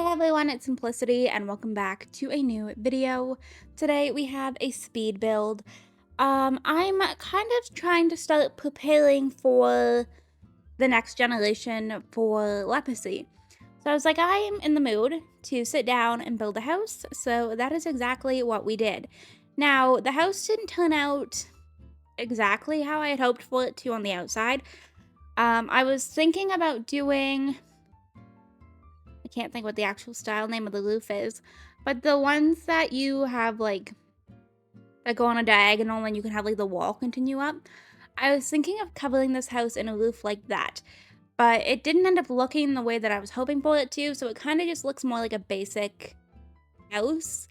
Hey everyone, it's Simplicity and welcome back to a new video. Today we have a speed build. I'm kind of trying to start preparing for the next generation for leprosy. So I was like, I am in the mood to sit down and build a house, so that is exactly what we did. Now, the house didn't turn out exactly how I had hoped for it to on the outside. I was thinking about doing I can't think what the actual style name of the roof is, but the ones that you have like that go on a diagonal and you can have like the wall continue up. I was thinking of covering this house in a roof like that, but it didn't end up looking the way that I was hoping for it to, so it kind of just looks more like a basic house.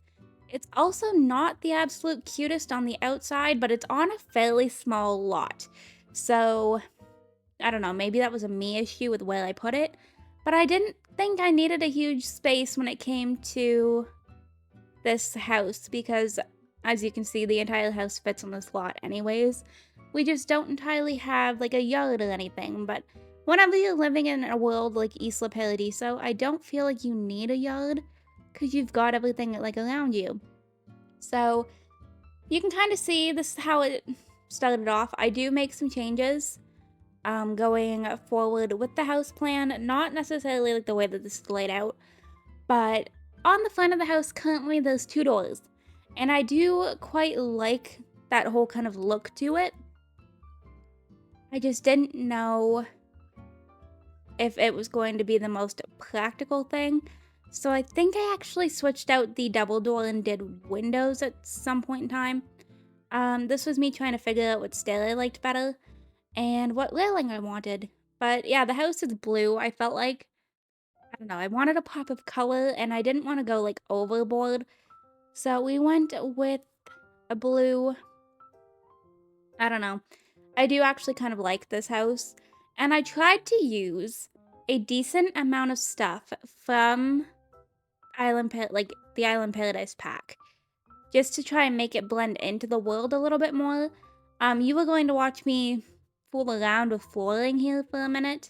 It's also not the absolute cutest on the outside, but it's on a fairly small lot. So I don't know, maybe that was a me issue with where I put it, but I didn't think I needed a huge space when it came to this house because, as you can see, the entire house fits on this lot anyways. We just don't entirely have like a yard or anything, but whenever you're living in a world like Isla Paradiso, I don't feel like you need a yard because you've got everything like around you. So you can kind of see this is how it started off. I do make some changes going forward with the house plan, not necessarily like the way that this is laid out, but on the front of the house currently there's two doors, and I do quite like that whole kind of look to it. I just didn't know if it was going to be the most practical thing, so I think I actually switched out the double door and did windows at some point in time. This was me trying to figure out what style I liked better and what railing I wanted. But yeah, the house is blue. I felt like, I don't know, I wanted a pop of color and I didn't want to go like overboard. So we went with a blue. I don't know. I do actually kind of like this house. And I tried to use a decent amount of stuff from like the Island Paradise pack, just to try and make it blend into the world a little bit more. You were going to watch me fool around with flooring here for a minute.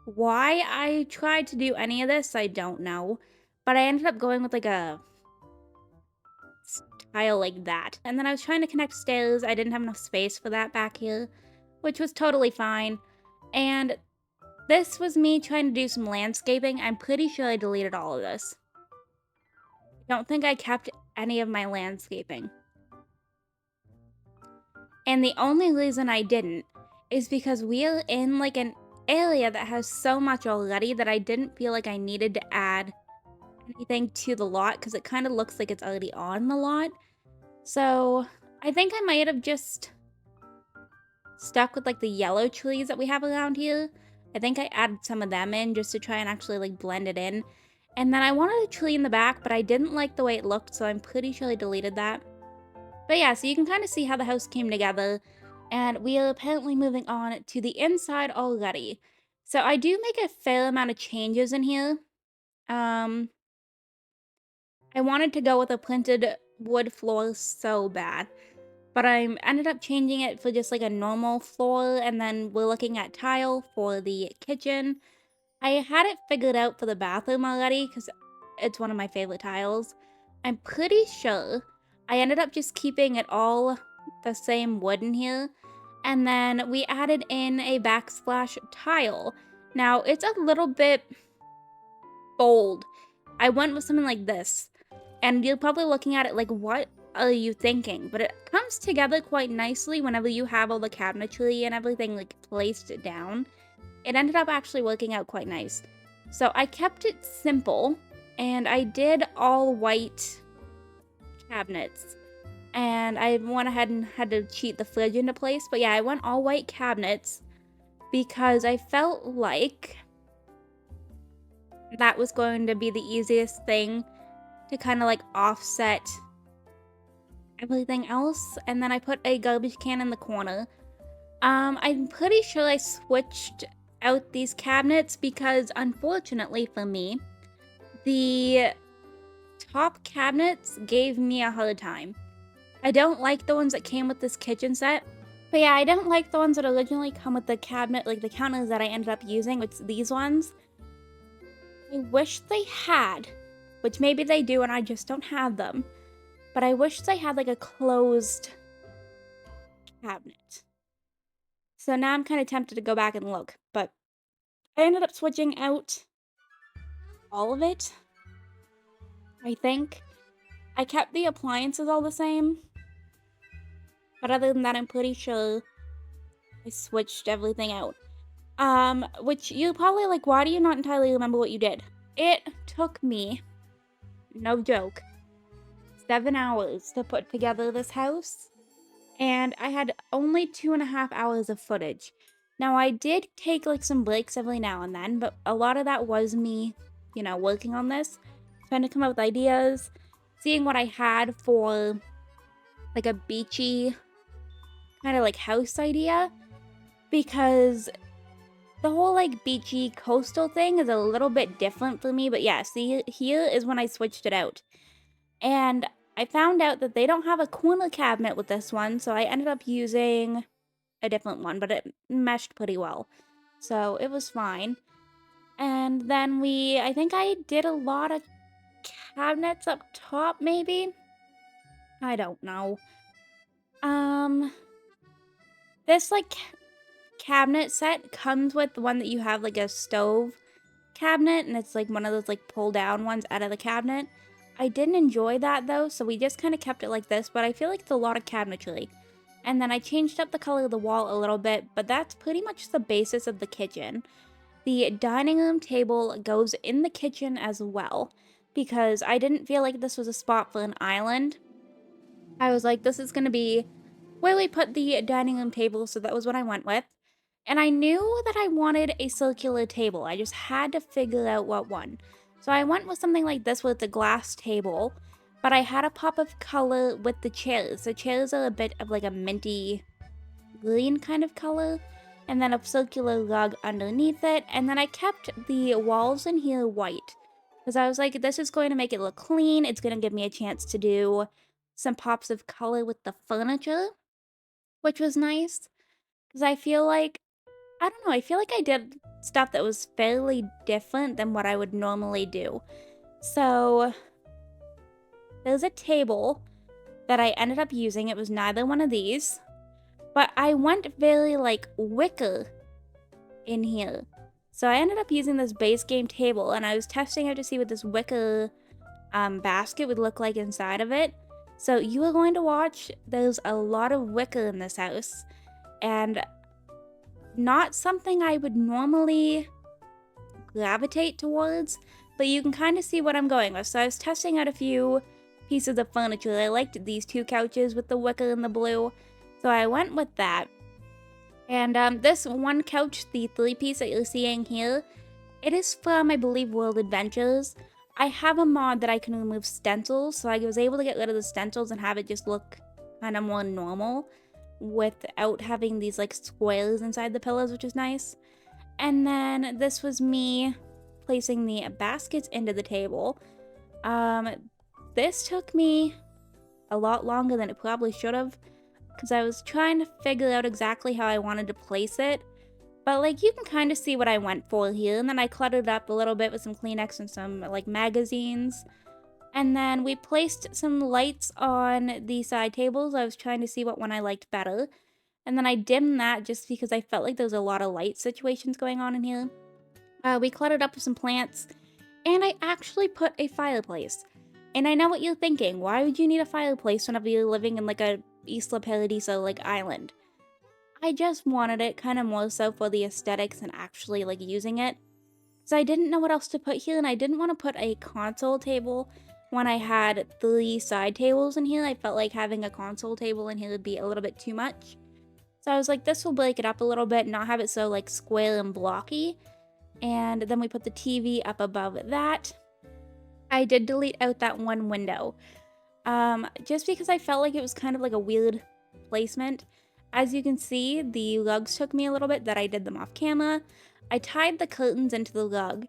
Why I tried to do any of this, I don't know. But I ended up going with like a tile like that. And then I was trying to connect stairs. I didn't have enough space for that back here, which was totally fine. And this was me trying to do some landscaping. I'm pretty sure I deleted all of this. I don't think I kept any of my landscaping. And the only reason I didn't is because we're in like an area that has so much already that I didn't feel like I needed to add anything to the lot because it kind of looks like it's already on the lot. So I think I might have just stuck with like the yellow trees that we have around here. I think I added some of them in just to try and actually like blend it in. And then I wanted a tree in the back, but I didn't like the way it looked, so I'm pretty sure I deleted that. But yeah, so you can kind of see how the house came together, and we are apparently moving on to the inside already. So I do make a fair amount of changes in here. I wanted to go with a printed wood floor so bad, but I ended up changing it for just like a normal floor, and then we're looking at tile for the kitchen. I had it figured out for the bathroom already because it's one of my favorite tiles. I'm pretty sure I ended up just keeping it all the same wood in here. And then we added in a backsplash tile. Now, it's a little bit bold. I went with something like this. And you're probably looking at it like, what are you thinking? But it comes together quite nicely whenever you have all the cabinetry and everything like placed down. It ended up actually working out quite nice. So I kept it simple, and I did all white cabinets. And I went ahead and had to cheat the fridge into place. But yeah, I went all white cabinets because I felt like that was going to be the easiest thing to kind of like offset everything else. And then I put a garbage can in the corner. I'm pretty sure I switched out these cabinets because, unfortunately for me, the top cabinets gave me a hard time. I don't like the ones that came with this kitchen set. But yeah, I don't like the ones that originally come with the cabinet, like the counters that I ended up using, which these ones. I wish they had, which maybe they do and I just don't have them, but I wish they had like a closed cabinet. So now I'm kind of tempted to go back and look, but I ended up switching out all of it, I think. I kept the appliances all the same, but other than that, I'm pretty sure I switched everything out. Which you probably like, why do you not entirely remember what you did? It took me, no joke, 7 hours to put together this house, and I had only 2.5 hours of footage. Now, I did take like some breaks every now and then, but a lot of that was me, working on this, trying to come up with ideas, seeing what I had for like a beachy kind of like house idea, because the whole like beachy coastal thing is a little bit different for me. But yeah, see, here is when I switched it out. And I found out that they don't have a corner cabinet with this one, so I ended up using a different one, but it meshed pretty well. So it was fine. And then I think I did a lot of cabinets up top, maybe? I don't know. This like cabinet set comes with the one that you have like a stove cabinet, and it's like one of those like pull down ones out of the cabinet. I didn't enjoy that though, so we just kind of kept it like this, but I feel like it's a lot of cabinetry. And then I changed up the color of the wall a little bit, but that's pretty much the basis of the kitchen. The dining room table goes in the kitchen as well, because I didn't feel like this was a spot for an island. I was like, this is going to be where we put the dining room table, so that was what I went with. And I knew that I wanted a circular table. I just had to figure out what one. So I went with something like this with the glass table, but I had a pop of color with the chairs. The chairs are a bit of like a minty green kind of color, and then a circular rug underneath it. And then I kept the walls in here white, because I was like, this is going to make it look clean. It's going to give me a chance to do some pops of color with the furniture, which was nice. Because I feel like, I don't know, I feel like I did stuff that was fairly different than what I would normally do. So there's a table that I ended up using. It was neither one of these, but I went very like wicker in here. So I ended up using this base game table, and I was testing out to see what this wicker basket would look like inside of it. So you are going to watch, there's a lot of wicker in this house, and not something I would normally gravitate towards, but you can kind of see what I'm going with. So I was testing out a few pieces of furniture. I liked these two couches with the wicker and the blue, so I went with that. And this one couch, the 3-piece that you're seeing here, it is from, I believe, World Adventures. I have a mod that I can remove stencils, so I was able to get rid of the stencils and have it just look kind of more normal without having these like squares inside the pillows, which is nice. And then this was me placing the baskets into the table. This took me a lot longer than it probably should have, because I was trying to figure out exactly how I wanted to place it. But like, you can kind of see what I went for here. And then I cluttered up a little bit with some Kleenex and some like magazines. And then we placed some lights on the side tables. I was trying to see what one I liked better. And then I dimmed that just because I felt like there was a lot of light situations going on in here. We cluttered up with some plants. And I actually put a fireplace. And I know what you're thinking. Why would you need a fireplace whenever you're living in like a Isla Paradiso like island? I just wanted it kind of more so for the aesthetics and actually like using it. So I didn't know what else to put here, and I didn't want to put a console table when I had 3 side tables in here. I felt like having a console table in here would be a little bit too much. So I was like, this will break it up a little bit, not have it so like square and blocky. And then we put the TV up above that. I did delete out that one window, just because I felt like it was kind of like a weird placement. As you can see, the rugs took me a little bit that I did them off camera. I tied the curtains into the rug,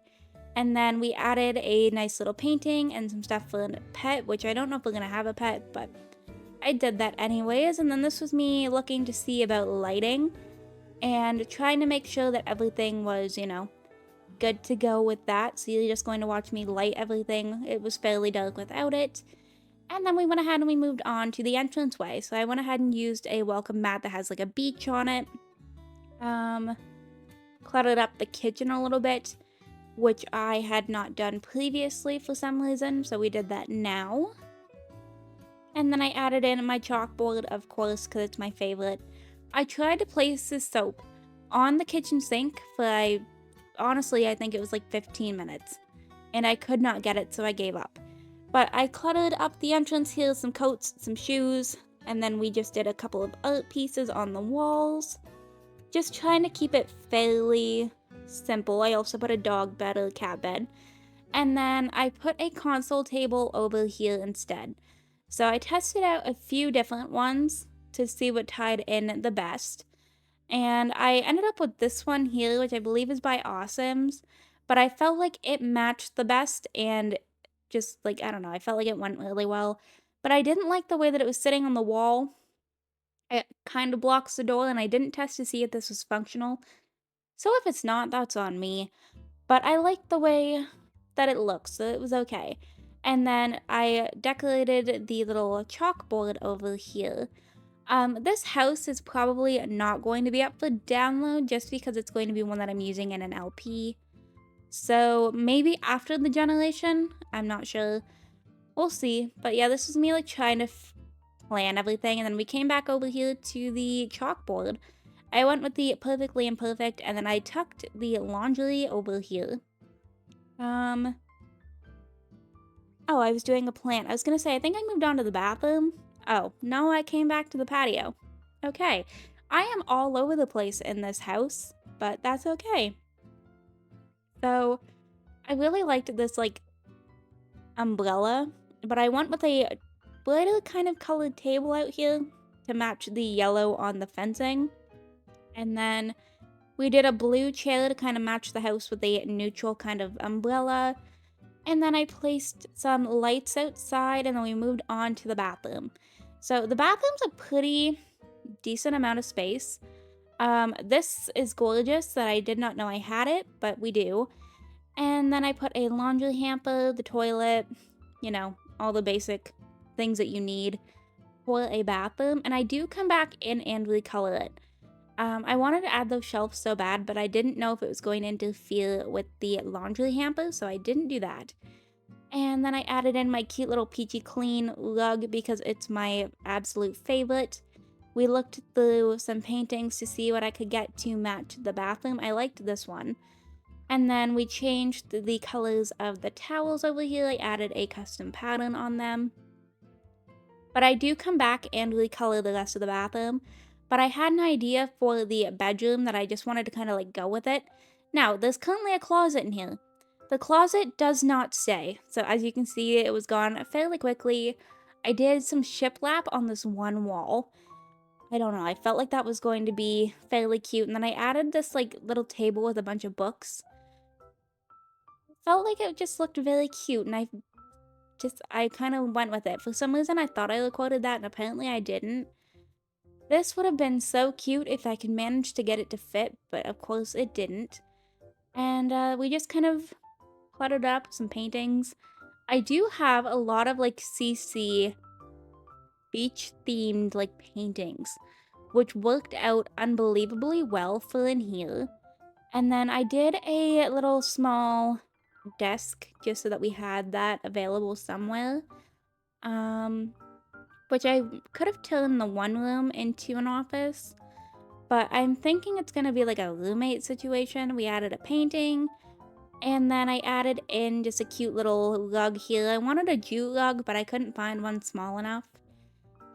and then we added a nice little painting and some stuff for a pet, which I don't know if we're gonna have a pet, but I did that anyways. And then this was me looking to see about lighting and trying to make sure that everything was, good to go with that. So you're just going to watch me light everything. It was fairly dark without it. And then we went ahead and we moved on to the entranceway. So I went ahead and used a welcome mat that has like a beach on it. Cluttered up the kitchen a little bit, which I had not done previously for some reason. So we did that now. And then I added in my chalkboard, of course, because it's my favorite. I tried to place this soap on the kitchen sink for, honestly, I think it was like 15 minutes. And I could not get it, so I gave up. But I cluttered up the entrance here, some coats, some shoes, and then we just did a couple of art pieces on the walls. Just trying to keep it fairly simple. I also put a dog bed or a cat bed. And then I put a console table over here instead. So I tested out a few different ones to see what tied in the best. And I ended up with this one here, which I believe is by Awesomes. But I felt like it matched the best and just like, I don't know, I felt like it went really well. But I didn't like the way that it was sitting on the wall. It kind of blocks the door, and I didn't test to see if this was functional. So if it's not, that's on me. But I like the way that it looks, so it was okay. And then I decorated the little chalkboard over here. This house is probably not going to be up for download just because it's going to be one that I'm using in an LP. So maybe after the generation, I'm not sure. We'll see. But yeah, this is me like trying to plan everything, and then we came back over here to the chalkboard. I went with the perfectly imperfect, and then I tucked the laundry over here. Oh, I was doing a plant. I was gonna say, I think I moved on to the bathroom. Oh, no, I came back to the patio. Okay. I am all over the place in this house, but that's okay. So, I really liked this, like, umbrella, but I went with a brighter kind of colored table out here to match the yellow on the fencing. And then we did a blue chair to kind of match the house with a neutral kind of umbrella. And then I placed some lights outside, and then we moved on to the bathroom. So the bathroom's a pretty decent amount of space. This is gorgeous that I did not know I had it, but we do. And then I put a laundry hamper, the toilet, you know, all the basic things that you need for a bathroom. And I do come back in and recolor it. I wanted to add those shelves so bad, but I didn't know if it was going to interfere with the laundry hamper, so I didn't do that. And then I added in my cute little peachy clean rug because it's my absolute favorite. We looked through some paintings to see what I could get to match the bathroom. I liked this one. And then we changed the colors of the towels over here. I added a custom pattern on them. But I do come back and recolor the rest of the bathroom. But I had an idea for the bedroom that I just wanted to kind of like go with it. Now, there's currently a closet in here. The closet does not stay. So as you can see, it was gone fairly quickly. I did some shiplap on this one wall. I don't know, I felt like that was going to be fairly cute. And then I added this like little table with a bunch of books. Felt like it just looked very cute, and I kind of went with it. For some reason, I thought I recorded that, and apparently I didn't. This would have been so cute if I could manage to get it to fit, but of course it didn't. And we just kind of cluttered up some paintings. I do have a lot of like CC beach themed like paintings, which worked out unbelievably well for in here. And then I did a little small desk just so that we had that available somewhere. Which I could have turned the one room into an office, but I'm thinking it's gonna be like a roommate situation. We added a painting, and then I added in just a cute little rug here. I wanted a jute rug, but I couldn't find one small enough.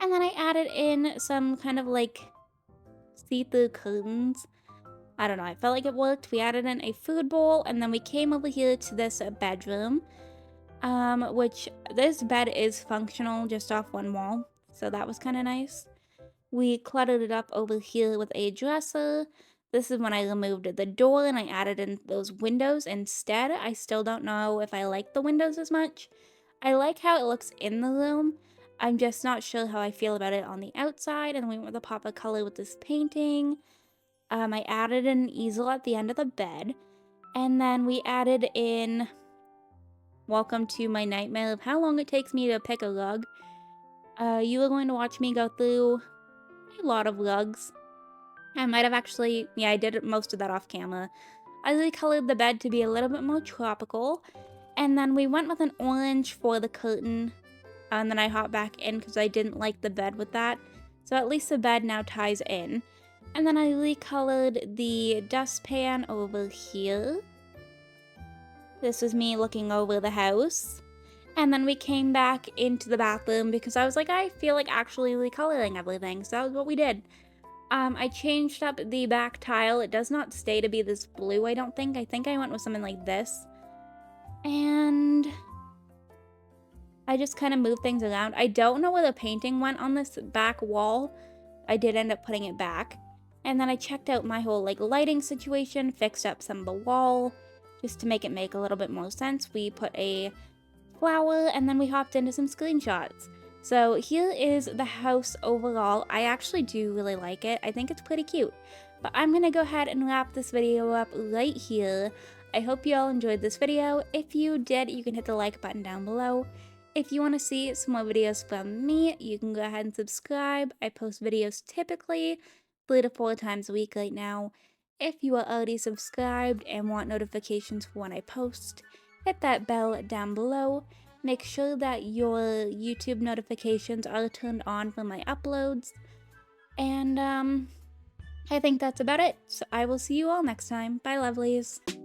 And then I added in some kind of like see-through curtains. I don't know, I felt like it worked. We added in a food bowl, and then we came over here to this bedroom, which this bed is functional just off one wall, so that was kind of nice. We cluttered it up over here with a dresser. This is when I removed the door and I added in those windows instead. I still don't know if I like the windows as much. I like how it looks in the room. I'm just not sure how I feel about it on the outside. And we went with a pop of color with this painting. I added an easel at the end of the bed. And then we added in welcome to my nightmare of how long it takes me to pick a rug. You are going to watch me go through a lot of rugs. I might have actually, yeah, I did most of that off camera. I recolored the bed to be a little bit more tropical. And then we went with an orange for the curtain. And then I hopped back in because I didn't like the bed with that. So at least the bed now ties in. And then I recolored the dustpan over here. This was me looking over the house. And then we came back into the bathroom because I was like, I feel like actually recoloring everything. So that was what we did. I changed up the back tile. It does not stay to be this blue, I don't think. I think I went with something like this. And I just kind of moved things around. I don't know where the painting went on this back wall. I did end up putting it back. And then I checked out my whole like lighting situation, fixed up some of the wall just to make it make a little bit more sense. We put a flower and then we hopped into some screenshots. So here is the house overall. I actually do really like it. I think it's pretty cute. But I'm going to go ahead and wrap this video up right here. I hope you all enjoyed this video. If you did, you can hit the like button down below. If you want to see some more videos from me, you can go ahead and subscribe. I post videos typically 3 to 4 times a week right now. If you are already subscribed and want notifications for when I post, hit that bell down below. Make sure that your YouTube notifications are turned on for my uploads. And I think that's about it. So I will see you all next time. Bye, lovelies.